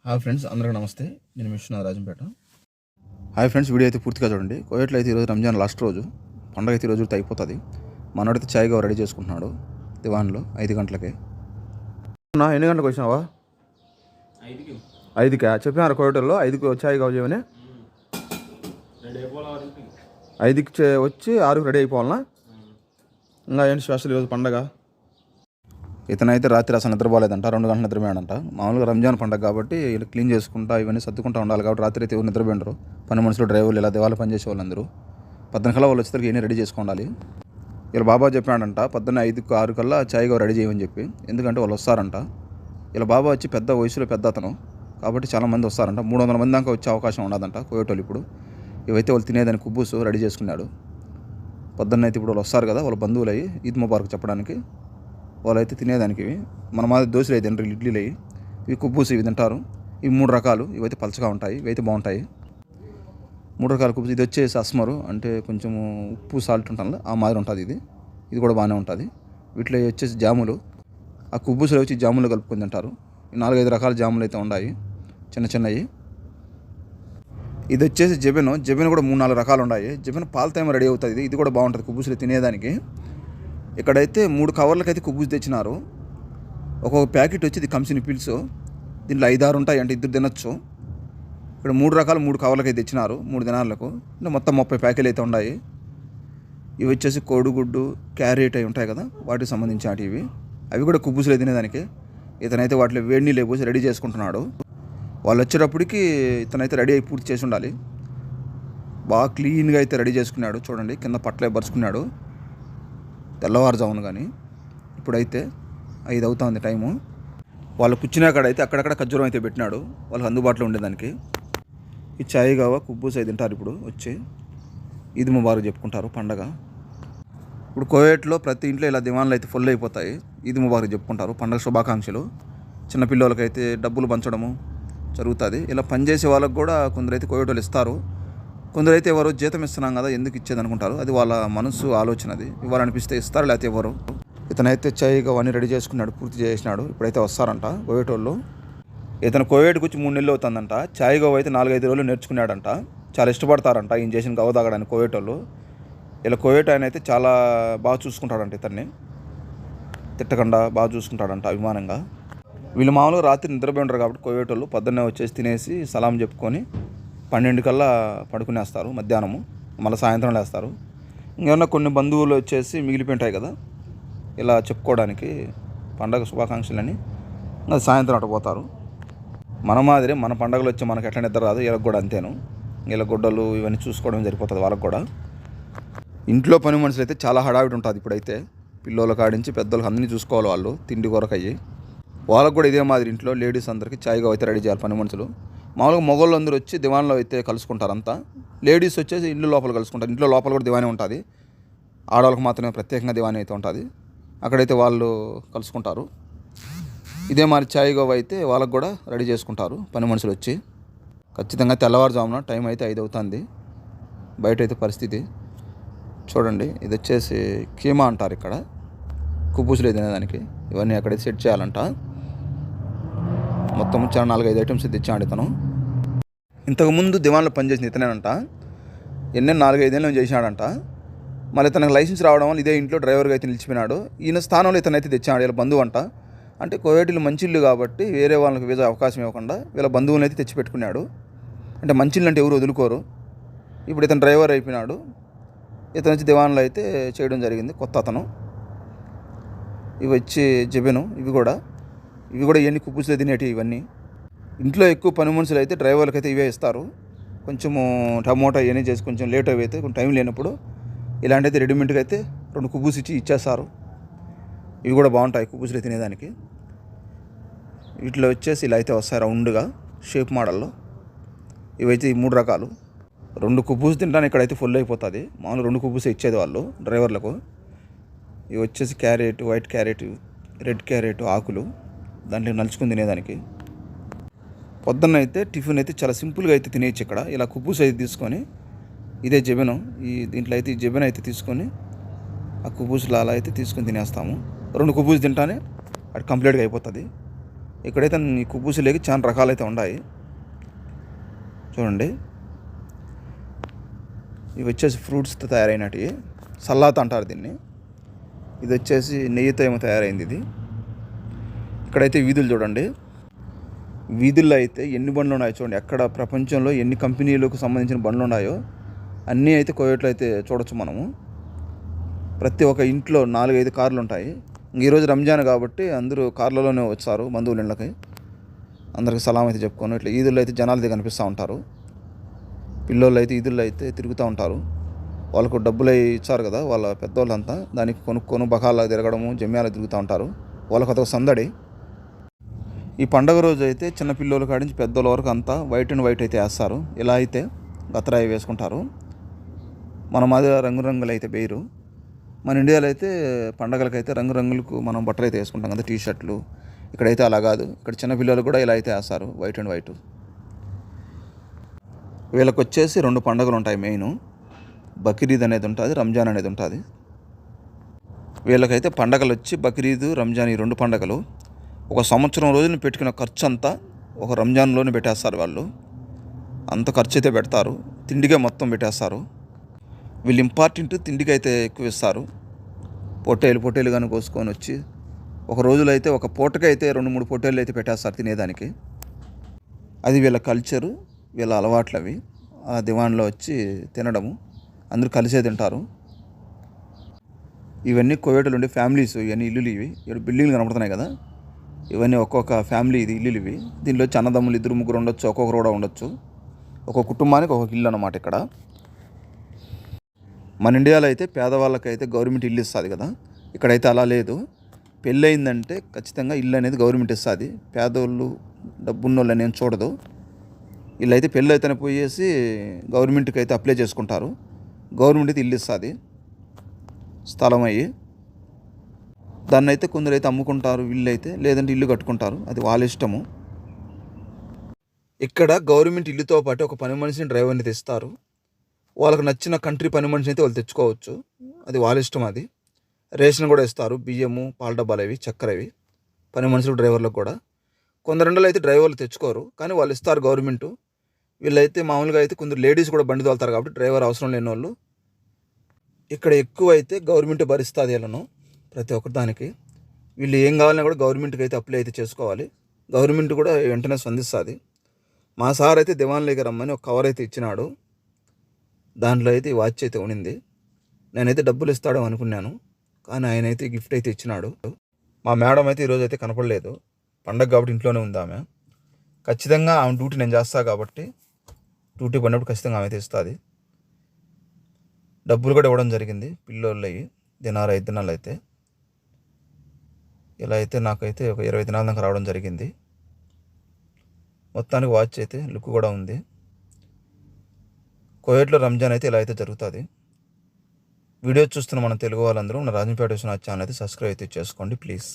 Hi friends, అందరికీ నమస్తే. నేను mission Rajampet. Hi friends, video అయితే పూర్తిగా చూడండి. కోవిడ్లో అయితే ఈరోజు రంజాన్ లాస్ట్ రోజు, పండగ అయితే ఈరోజు అయిపోతుంది. మనోడైతే చాయ్గా రెడీ చేసుకుంటున్నాడు దివాన్లో 5 గంటలకి. ఎన్ని గంటలకు వచ్చినావా? 5కా చెప్పినారు కోవిడ్లో 5కి చాయ్ కావని. 5కి వచ్చి 6కి రెడీ అయిపోవాలన్నా. ఇంకా ఏంటి స్పెషల్ ఈరోజు పండగ? ఇతనైతే రాత్రి అసలు నిద్రపోలేదంట, 2 గంటలు నిద్రపోయాడంట. మామూలుగా రంజాన్ పండగ కాబట్టి క్లీన్ చేసుకుంటా ఇవన్నీ సర్దుకుంటూ ఉండాలి కాబట్టి రాత్రి అయితే ఎవరు నిద్రపోయినారు. పని మనుషులు, డ్రైవర్లు, ఇలా దివాళ పనిచేసే వాళ్ళందరూ 12 కల్లా వాళ్ళు వచ్చేసరికి ఇవన్నీ రెడీ చేసుకోవాలి. ఇలా బాబా చెప్పాడంట పొద్దున్న 5కు 6 కల్లా చాయ్గా రెడీ చేయమని చెప్పి. ఎందుకంటే వాళ్ళు వస్తారంట. ఇలా బాబా వచ్చి పెద్ద వయసులో పెద్ద అతను కాబట్టి చాలామంది వస్తారంట. 300 మంది దాకా వచ్చే అవకాశం ఉండదంట కోవిటోళ్ళు. ఇప్పుడు ఇవైతే వాళ్ళు తినేదానికి కుబ్బూసు రెడీ చేసుకున్నాడు. పొద్దున్న అయితే ఇప్పుడు వాళ్ళు వస్తారు కదా, వాళ్ళ బంధువులు అయ్యి ఈద్ ముబారక్ చెప్పడానికి. వాళ్ళైతే తినేదానికి మన మాది దోశలు అయితే తింటారు, ఇడ్లీలు అయ్యి, ఇవి కుబ్బూసు ఇవి తింటారు. ఇవి 3 రకాలు, ఇవైతే పలచగా ఉంటాయి, ఇవైతే బాగుంటాయి. 3 రకాల కుబ్బూసు. ఇది వచ్చేసి అస్మరు, అంటే కొంచెం ఉప్పు సాల్ట్ ఉంటుంది ఆ మాదిరి ఉంటుంది. ఇది కూడా బాగానే ఉంటుంది. వీటిలో వచ్చేసి జాములు, ఆ కుబ్బూసులో వచ్చి జాములు కలుపుకొని తింటారు. 4-5 రకాల జాములు అయితే ఉన్నాయి, చిన్న చిన్నవి. ఇది వచ్చేసి జబెన్ కూడా 3-4 రకాలు ఉన్నాయి. జబెన్ పాలతో రెడీ అవుతుంది. ఇది కూడా బాగుంటుంది కుబ్బూసులు తినేదానికి. ఇక్కడైతే 3 కవర్లకి అయితే కుబ్బూసు తెచ్చినారు. ఒక్కొక్క ప్యాకెట్ వచ్చి ఇది కంపెనీ పిల్స్. దీంట్లో 5-6 ఉంటాయి, అంటే 2 తినొచ్చు. ఇక్కడ 3 రకాలు 3 కవర్లకి అయితే తెచ్చినారు 3 దినాలకు. అంటే మొత్తం 30 ప్యాకెట్లు అయితే ఉన్నాయి. ఇవి వచ్చేసి కోడిగుడ్డు, క్యారెట్ అవి ఉంటాయి కదా, వాటికి సంబంధించి ఇవి. అవి కూడా కుబ్బూసులు తినేదానికి. ఇతనైతే వాటిలో వేడి నీళ్ళు పోసి రెడీ చేసుకుంటున్నాడు. వాళ్ళు వచ్చేటప్పటికి ఇతనైతే రెడీ అయి పూర్తి చేసి ఉండాలి. బాగా క్లీన్గా అయితే రెడీ చేసుకున్నాడు. చూడండి, కింద పట్లే పరుచుకున్నాడు తెల్లవారుజామును. కానీ ఇప్పుడైతే 5 అవుతుంది టైము. వాళ్ళు కూర్చునే కాడైతే అక్కడక్కడ ఖర్జూరం అయితే పెట్టినాడు వాళ్ళకి అందుబాటులో ఉండేదానికి. ఈ చాయ్ కావా కుబ్బూసు అయితే తింటారు. ఇప్పుడు వచ్చి ఈద్ ముబారక్ చెప్పుకుంటారు పండగ. ఇప్పుడు కోవిడ్లో ప్రతి ఇంట్లో ఇలా దివాన్లు అయితే ఫుల్ అయిపోతాయి. ఈద్ ముబారక్ చెప్పుకుంటారు, పండగ శుభాకాంక్షలు. చిన్నపిల్లలకైతే డబ్బులు పంచడము జరుగుతుంది. ఇలా పనిచేసే వాళ్ళకి కూడా కొందరైతే కోవిడ్ వాళ్ళు ఇస్తారు. కొందరైతే ఎవరు జీతం ఇస్తున్నాం కదా ఎందుకు ఇచ్చేది అనుకుంటారు. అది వాళ్ళ మనసు ఆలోచన. అది ఇవ్వాలనిపిస్తే ఇస్తారు, లేకపోతే ఎవరు. ఇతనైతే చాయ్గా అవన్నీ రెడీ చేసుకున్నాడు, పూర్తి చేసినాడు. ఇప్పుడైతే వస్తారంట కోవిడ్ వాళ్ళు. ఇతను కోవిడ్కి వచ్చి 3 నెలలు అవుతుందంట. చాయ్ గవ్వ అయితే 4-5 రోజులు నేర్చుకున్నాడంట. చాలా ఇష్టపడతారంట ఈయన చేసిన గవ్వ తాగడానికి కోవిడ్ వాళ్ళు. ఇలా కోవిడ్ ఆయన అయితే చాలా బాగా చూసుకుంటాడంట, ఇతన్ని తిట్టకుండా బాగా చూసుకుంటాడంట అభిమానంగా. వీళ్ళు మామూలుగా రాత్రి నిద్రపోయి ఉంటారు కాబట్టి కోవిడ్ వాళ్ళు పొద్దున్నే వచ్చేసి తినేసి సలాం చెప్పుకొని 12 కల్లా పడుకునేస్తారు మధ్యాహ్నము. మళ్ళీ సాయంత్రం లేస్తారు. ఇంకేమన్నా కొన్ని బంధువులు వచ్చేసి మిగిలిపోయింటాయి కదా, ఇలా చెప్పుకోవడానికి పండగ శుభాకాంక్షలని అది సాయంత్రం అటు పోతారు. మన మాదిరి మన పండగలు వచ్చి మనకి ఎట్లా నిద్ర రాదు, వీళ్ళకి కూడా అంతేను. వీళ్ళ గుడ్డలు ఇవన్నీ చూసుకోవడం సరిపోతుంది వాళ్ళకి కూడా. ఇంట్లో పని మనుషులు అయితే చాలా హడావిడి ఉంటుంది. ఇప్పుడైతే పిల్లల కాడించి పెద్దలకు అందరినీ చూసుకోవాలి వాళ్ళు, తిండి కొరకయ్యి. వాళ్ళకు కూడా ఇదే మాదిరి ఇంట్లో లేడీస్ అందరికీ చాయ్గా అయితే రెడీ చేయాలి పని మనుషులు. మామూలుగా మొగోళ్ళు అందరూ వచ్చి దివాన్లో అయితే కలుసుకుంటారు అంతా. లేడీస్ వచ్చేసి ఇల్లు లోపల కలుసుకుంటారు. ఇంట్లో లోపల కూడా దివానే ఉంటుంది. ఆడవాళ్ళకి మాత్రమే ప్రత్యేకంగా దివానీ అయితే ఉంటుంది. అక్కడైతే వాళ్ళు కలుసుకుంటారు. ఇదే మరి చాయ్ గవ్వ అయితే వాళ్ళకు కూడా రెడీ చేసుకుంటారు పని మనుషులు వచ్చి. ఖచ్చితంగా తెల్లవారుజామున టైం అయితే 5 అవుతుంది. బయట అయితే పరిస్థితి చూడండి. ఇది వచ్చేసి కీమా అంటారు ఇక్కడ, కుబ్బూసులు తినేదానికి. ఇవన్నీ అక్కడైతే సెట్ చేయాలంట. మొత్తం చాలా 4-5 ఐటమ్స్ తెచ్చాడు ఇతను. ఇంతకుముందు దివాన్లో పనిచేసిన ఇతనేనంట. 4-5 ఏళ్ళు చేసినాడంట. మళ్ళీ తనకు లైసెన్స్ రావడం వల్ల ఇదే ఇంట్లో డ్రైవర్గా అయితే నిలిచిపోయినాడు. ఈయన స్థానంలో ఇతనైతే తెచ్చాడు. వీళ్ళ బంధువు అంట. అంటే కోవిడ్లు మంచి ఇల్లు కాబట్టి వేరే వాళ్ళకి వీజా అవకాశం ఇవ్వకుండా వీళ్ళ బంధువులను అయితే తెచ్చిపెట్టుకున్నాడు. అంటే మంచి ఇల్లు అంటే ఎవరు వదులుకోరు. ఇప్పుడు ఇతను డ్రైవర్ అయిపోయినాడు. ఇతను వచ్చి దివాన్లో అయితే చేయడం జరిగింది కొత్త అతను. ఇవి వచ్చి జబెను. ఇవి కూడా ఇవన్నీ కుబ్బూసులు తినేటివి. ఇవన్నీ ఇంట్లో ఎక్కువ పని మనుషులు అయితే డ్రైవర్లకు అయితే ఇవే ఇస్తారు. కొంచెము టమోటా ఇవన్నీ చేసి కొంచెం లేట్ అయితే కొంచెం టైం లేనప్పుడు ఇలాంటివైతే రెడీమేడ్గా అయితే 2 కుబ్బూసు ఇచ్చేస్తారు. ఇవి కూడా బాగుంటాయి కుబ్బూసులు తినేదానికి. వీటిలో వచ్చేసి ఇలా అయితే వస్తాయి రౌండ్గా షేప్ మోడల్లో. ఇవైతే ఈ 3 రకాలు. 2 కుబ్బూసు తింటాను ఇక్కడైతే ఫుల్ అయిపోతుంది. మామూలు 2 కుబ్బూసు ఇచ్చేది వాళ్ళు డ్రైవర్లకు. ఇవి వచ్చేసి carrot, white carrot, red carrot ఆకులు దాంట్లో నలుచుకుని తినేదానికి. పొద్దున్న అయితే టిఫిన్ అయితే చాలా సింపుల్గా అయితే తినేయచ్చు ఇక్కడ. ఇలా కుబ్బూసు అయితే తీసుకొని ఇదే జబెను, దీంట్లో అయితే ఈ జబెన్ అయితే తీసుకొని ఆ కుబ్బూసులు అలా అయితే తీసుకొని తినేస్తాము. 2 కుబ్బూసు తింటానే అది కంప్లీట్గా అయిపోతుంది. ఇక్కడైతే ఈ కుబ్బూసులేకి చాలా రకాలైతే ఉన్నాయి చూడండి. ఇవి వచ్చేసి ఫ్రూట్స్తో తయారైనవి, సల్లాత అంటారు దీన్ని. ఇది వచ్చేసి నెయ్యితో ఏమో తయారైంది ఇది. ఇక్కడైతే వీధులు చూడండి, వీధుల్లో అయితే ఎన్ని బండ్లు ఉన్నాయో చూడండి. ఎక్కడ ప్రపంచంలో ఎన్ని కంపెనీలకు సంబంధించిన బండ్లు ఉన్నాయో అన్నీ అయితే కోయట్లో అయితే చూడొచ్చు మనము. ప్రతి ఒక్క ఇంట్లో 4-5 కార్లు ఉంటాయి. ఈరోజు రంజాన్ కాబట్టి అందరూ కార్లలోనే వచ్చారు బంధువుల ఇళ్ళకి. అందరికి సలాం అయితే చెప్పుకొని ఇట్లా ఈదుల్లో అయితే జనాలు అయితే కనిపిస్తూ ఉంటారు. పిల్లోళ్ళు అయితే ఈదుల్లో అయితే తిరుగుతూ ఉంటారు. వాళ్ళకు డబ్బులు ఇచ్చారు కదా వాళ్ళ పెద్దవాళ్ళంతా, దానికి కొనుక్కొని బకాలా తిరగడము, జమ్యాలు తిరుగుతూ ఉంటారు. వాళ్ళకి అదొక సందడి. ఈ పండగ రోజు అయితే చిన్న పిల్లల కాడి నుంచి పెద్దోళ్ళ వరకు అంతా వైట్ అండ్ వైట్ అయితే వేస్తారు. ఇలా అయితే గతరాయి వేసుకుంటారు. మన మాది రంగురంగులు అయితే వేయరు. మన ఇండియాలో అయితే పండగలకైతే రంగురంగులకు మనం బట్టలు అయితే వేసుకుంటాం కదా, టీషర్ట్లు. ఇక్కడైతే అలా కాదు. ఇక్కడ చిన్న పిల్లలు కూడా ఇలా అయితే వేస్తారు, వైట్ అండ్ వైట్. వీళ్ళకి వచ్చేసి 2 పండుగలు ఉంటాయి మెయిన్. బక్రీద్ అనేది ఉంటుంది, రంజాన్ అనేది ఉంటుంది. వీళ్ళకైతే పండగలు వచ్చి బక్రీద్, రంజాన్ ఈ 2 పండగలు. ఒక సంవత్సరం రోజులు పెట్టుకున్న ఖర్చు అంతా ఒక రంజాన్లోనే పెట్టేస్తారు వాళ్ళు. అంత ఖర్చు అయితే పెడతారు, తిండిగా మొత్తం పెట్టేస్తారు. వీళ్ళు ఇంపార్టెంట్ తిండికి అయితే ఎక్కువ ఇస్తారు. పొట్టేలు కానీ కోసుకొని వచ్చి ఒక రోజులో అయితే ఒక పూటకైతే 2-3 పొట్టేళ్ళు అయితే పెట్టేస్తారు తినేదానికి. అది వీళ్ళ కల్చరు, వీళ్ళ అలవాట్లు అవి. ఆ దివాన్లో వచ్చి తినడము, అందరూ కలిసే తింటారు. ఇవన్నీ కోవేటలు ఉండే ఫ్యామిలీస్, ఇవన్నీ ఇల్లులు. ఇవి ఇక్కడ బిల్డింగ్లు కనపడుతున్నాయి కదా, ఇవన్నీ ఒక్కొక్క ఫ్యామిలీ ఇది ఇల్లులు ఇవి. దీనిలో అన్నదమ్ములు 2-3 ఉండొచ్చు, ఒక్కొక్కరు కూడా ఉండొచ్చు. ఒక్కొక్క కుటుంబానికి ఒక్కొక్క ఇల్లు అన్నమాట. ఇక్కడ మన ఇండియాలో అయితే పేదవాళ్ళకైతే గవర్నమెంట్ ఇల్లు ఇస్తుంది కదా, ఇక్కడైతే అలా లేదు. పెళ్ళి అయిందంటే ఖచ్చితంగా ఇల్లు అనేది గవర్నమెంట్ ఇస్తుంది. పేదోళ్ళు డబ్బున్నోళ్ళు నేను చూడదు. ఇల్లు అయితే పెళ్ళి అయితేనే పోయేసి గవర్నమెంట్కి అయితే అప్లై చేసుకుంటారు. గవర్నమెంట్ అయితే ఇల్లు ఇస్తుంది స్థలం అయ్యి. దాన్ని అయితే కొందరు అయితే అమ్ముకుంటారు ఇల్లు అయితే, లేదంటే ఇల్లు కట్టుకుంటారు, అది వాళ్ళ ఇష్టము. ఇక్కడ గవర్నమెంట్ ఇల్లుతో పాటు ఒక పని మనిషిని, డ్రైవర్ని తెస్తారు. వాళ్ళకి నచ్చిన కంట్రీ పని మనిషిని అయితే వాళ్ళు తెచ్చుకోవచ్చు, అది వాళ్ళ ఇష్టం. అది రేషన్ కూడా ఇస్తారు, బియ్యము, పాల డబ్బాలు అవి, చక్కెర అవి పని మనుషులు, డ్రైవర్లకు కూడా. కొందరు అయితే డ్రైవర్లు తెచ్చుకోరు, కానీ వాళ్ళు ఇస్తారు గవర్నమెంట్. వీళ్ళైతే మామూలుగా అయితే కొందరు లేడీస్ కూడా బండి తోలుతారు కాబట్టి డ్రైవర్ అవసరం లేని వాళ్ళు. ఇక్కడ ఎక్కువ అయితే గవర్నమెంట్ భరిస్తుంది వీళ్ళను ప్రతి ఒక్కటి దానికి. వీళ్ళు ఏం కావాలన్నా కూడా గవర్నమెంట్కి అయితే అప్లై అయితే చేసుకోవాలి. గవర్నమెంట్ కూడా వెంటనే స్పందిస్తుంది. మా సార్ అయితే దివాన్లోకి రమ్మని ఒక కవర్ అయితే ఇచ్చినాడు. దాంట్లో అయితే ఈ వాచ్ అయితే ఉనింది. నేనైతే డబ్బులు ఇస్తాడు అనుకున్నాను, కానీ ఆయన అయితే గిఫ్ట్ అయితే ఇచ్చినాడు. మా మేడం అయితే ఈరోజు అయితే కనపడలేదు, పండగ కాబట్టి ఇంట్లోనే ఉంది ఆమె. ఖచ్చితంగా ఆమె డ్యూటీ నేను చేస్తాను కాబట్టి డ్యూటీ పడినప్పుడు ఖచ్చితంగా ఆమె అయితే ఇస్తుంది. డబ్బులు కూడా ఇవ్వడం జరిగింది పిల్లోళ్ళు అయ్యి, 5 దినాలు అయితే. ఇలా అయితే నాకైతే ఒక 20 దినాల దాకా రావడం జరిగింది. మొత్తానికి వాచ్ అయితే లుక్ కూడా ఉంది. కోయేట్లో రంజాన్ అయితే ఇలా అయితే జరుగుతుంది. వీడియో చూస్తున్న మన తెలుగు వాళ్ళందరూ మన రాజంపేట విశ్వనాథ్ ఛానల్ అయితే సబ్స్క్రైబ్ అయితే చేసుకోండి ప్లీజ్.